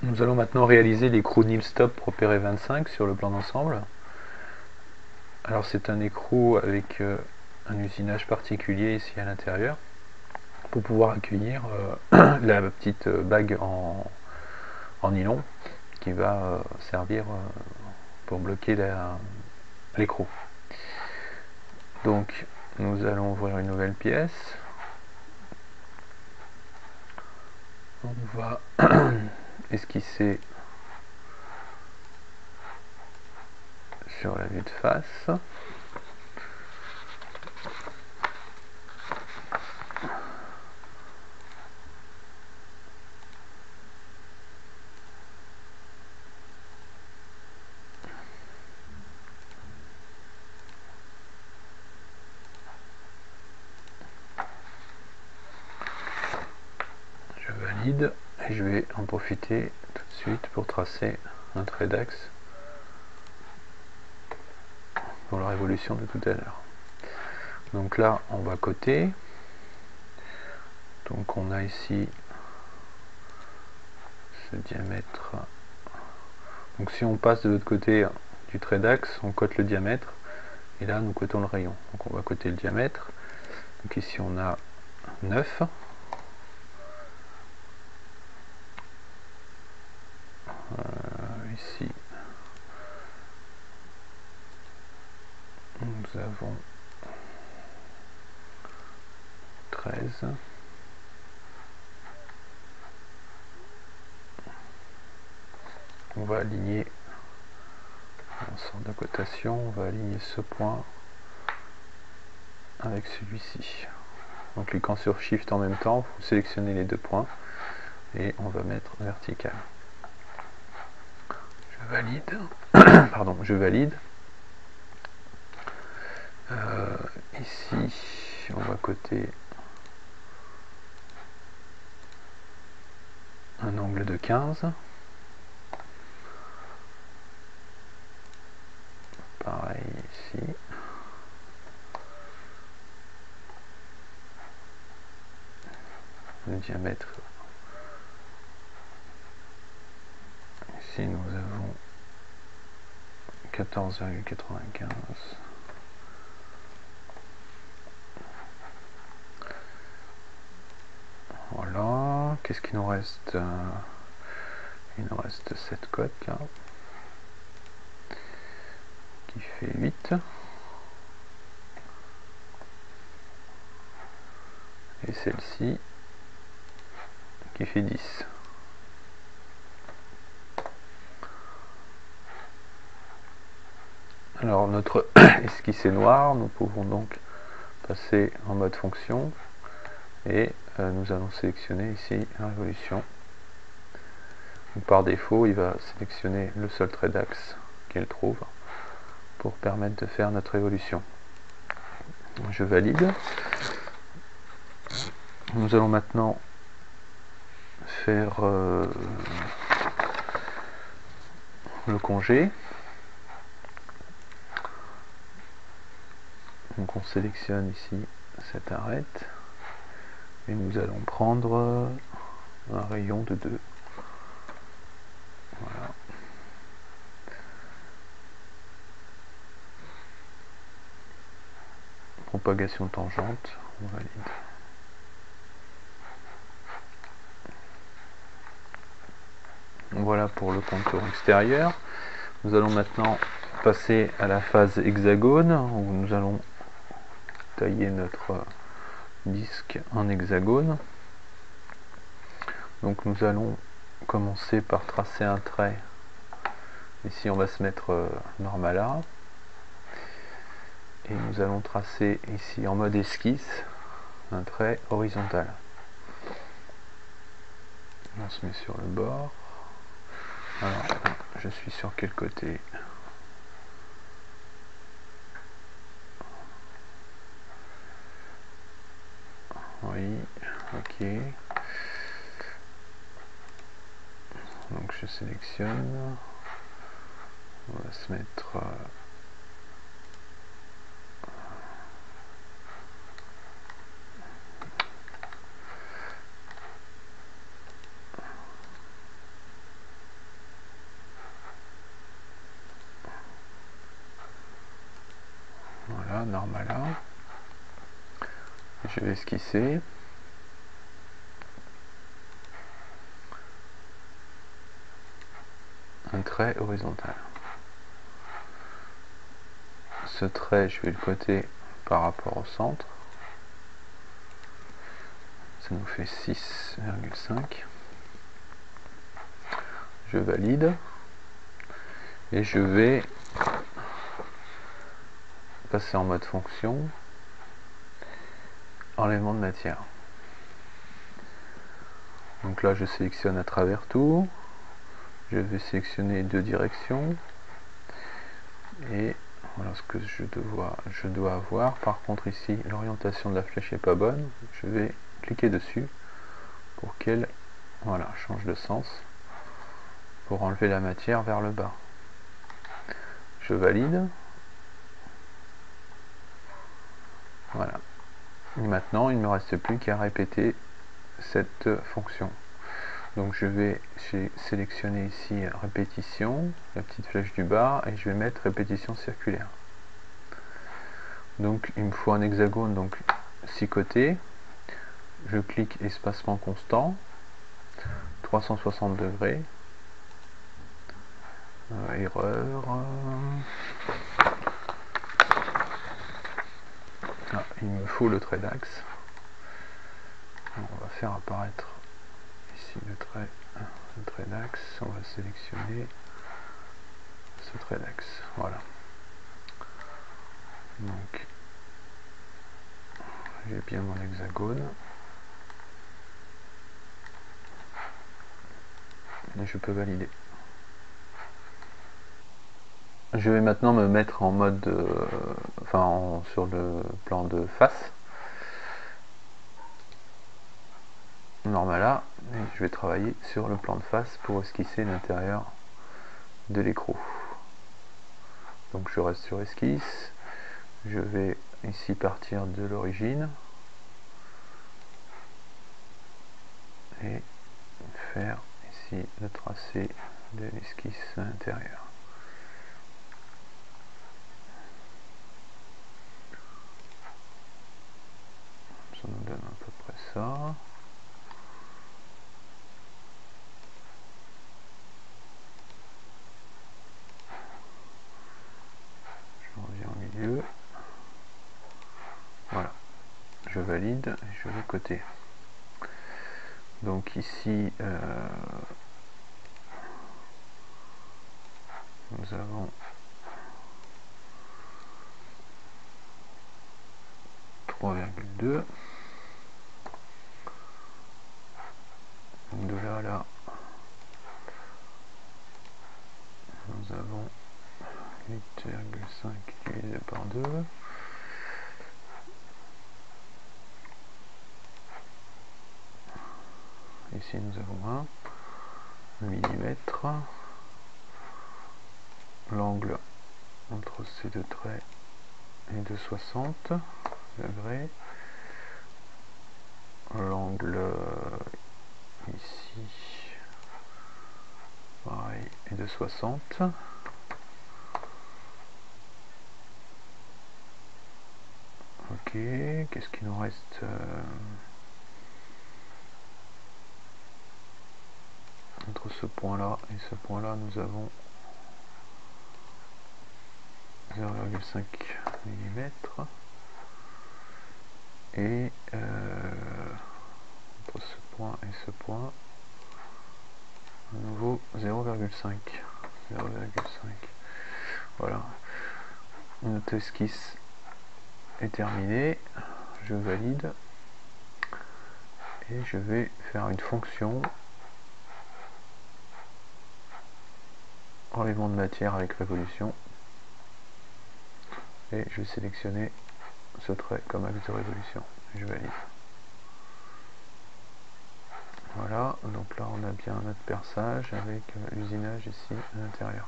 Nous allons maintenant réaliser l'écrou Nilstop Propere 25 sur le plan d'ensemble. Alors c'est un écrou avec un usinage particulier ici à l'intérieur pour pouvoir accueillir la petite bague en nylon qui va servir pour bloquer l'écrou. Donc nous allons ouvrir une nouvelle pièce. On va esquisser sur la vue de face. Je valide et je vais en profiter tout de suite pour tracer un trait d'axe pour la révolution de tout à l'heure. Donc là on va coter. Donc on a ici ce diamètre. Donc si on passe de l'autre côté du trait d'axe, on cote le diamètre et là nous cotons le rayon. Donc on va coter le diamètre. Donc ici on a 9. Ici nous avons 13. On va aligner en sorte de cotation, on va aligner ce point avec celui-ci. En cliquant sur Shift en même temps, vous sélectionnez les deux points et on va mettre vertical. Je valide. Pardon, je valide. Ici, on va coter un angle de 15. Pareil ici. Le diamètre. Ici, nous avons 14,95. Voilà. Qu'est-ce qu'il nous reste? Il nous reste cette cote là qui fait 8 et celle-ci qui fait 10. Alors notre esquisse est noire, nous pouvons donc passer en mode fonction et nous allons sélectionner ici la révolution. Donc, par défaut il va sélectionner le seul trait d'axe qu'il trouve pour permettre de faire notre révolution. Je valide. Nous allons maintenant faire le congé. Donc on sélectionne ici cette arête et nous allons prendre un rayon de 2. Voilà. Propagation tangente, on valide. Voilà pour le contour extérieur. Nous allons maintenant passer à la phase hexagone où nous allons tailler notre disque en hexagone. Donc nous allons commencer par tracer un trait. Ici on va se mettre normal A. Et nous allons tracer ici en mode esquisse un trait horizontal. On se met sur le bord. Alors, je suis sur quel côté? Oui, ok. Donc je sélectionne. On va se mettre normal là. Je vais esquisser. Un trait horizontal. Ce trait, je vais le coter par rapport au centre. Ça nous fait 6,5. Je valide. Et je vais passer en mode fonction. Enlèvement de matière. Donc là, je sélectionne à travers tout. Je vais sélectionner deux directions. Et voilà ce que je dois avoir. Par contre ici, l'orientation de la flèche n'est pas bonne. Je vais cliquer dessus pour qu'elle change de sens. Pour enlever la matière vers le bas. Je valide. Voilà. Et maintenant, il ne me reste plus qu'à répéter cette fonction. Donc je vais sélectionner ici répétition, la petite flèche du bas, et je vais mettre répétition circulaire. Donc il me faut un hexagone, donc 6 côtés. Je clique espacement constant, 360 degrés. Erreur. Ah, il me faut le trait d'axe. On va faire apparaître ici le trait d'axe. On va sélectionner ce trait d'axe. Voilà. Donc j'ai bien mon hexagone. Et je peux valider. Je vais maintenant me mettre en mode sur le plan de face. Normal là, et je vais travailler sur le plan de face pour esquisser l'intérieur de l'écrou. Donc je reste sur esquisse, je vais ici partir de l'origine et faire ici le tracé de l'esquisse intérieure. Ça nous donne à peu près ça. Je reviens au milieu. Voilà. Je valide et je vais coter. Donc ici, nous avons 3,2. Donc de là à là, nous avons 8,5 divisé par 2. Ici nous avons 1 millimètre. L'angle entre ces deux traits est de 60 degrés. L'angle ici, pareil, est de 60. Ok, qu'est-ce qu'il nous reste entre ce point-là et ce point-là, nous avons 0,5 mm. Et entre ce point et ce point, à nouveau 0,5. Voilà. Notre esquisse est terminée. Je valide. Et je vais faire une fonction enlèvement de matière avec révolution. Et je vais sélectionner ce trait comme axe de révolution. Je valide. Voilà, donc là on a bien notre perçage avec l'usinage ici à l'intérieur.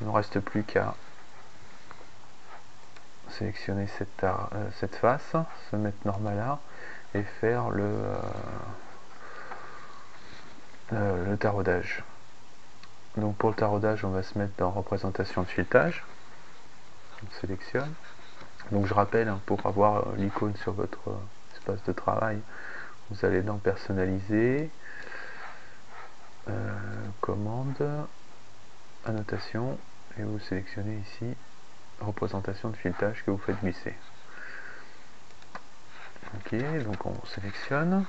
Il ne reste plus qu'à sélectionner cette face, se mettre normal là et faire le taraudage. Donc pour le taraudage, on va se mettre dans représentation de filetage. On sélectionne. Donc je rappelle, hein, pour avoir l'icône sur votre espace de travail, vous allez dans personnaliser, commande, annotation, et vous sélectionnez ici représentation de filetage que vous faites glisser. Ok, donc on sélectionne.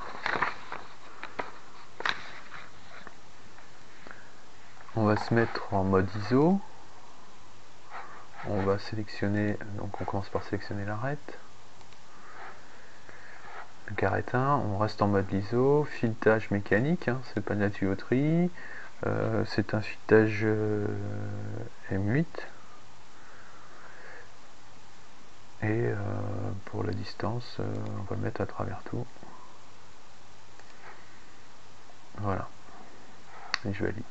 On va se mettre en mode ISO. On va sélectionner, donc on commence par sélectionner l'arête. Le carretin, on reste en mode ISO, filetage mécanique, hein, c'est pas de la tuyauterie, c'est un filetage M8. Et pour la distance, on va le mettre à travers tout. Voilà. Et je valide.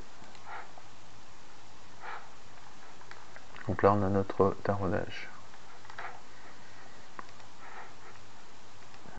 Donc là on a notre taraudage.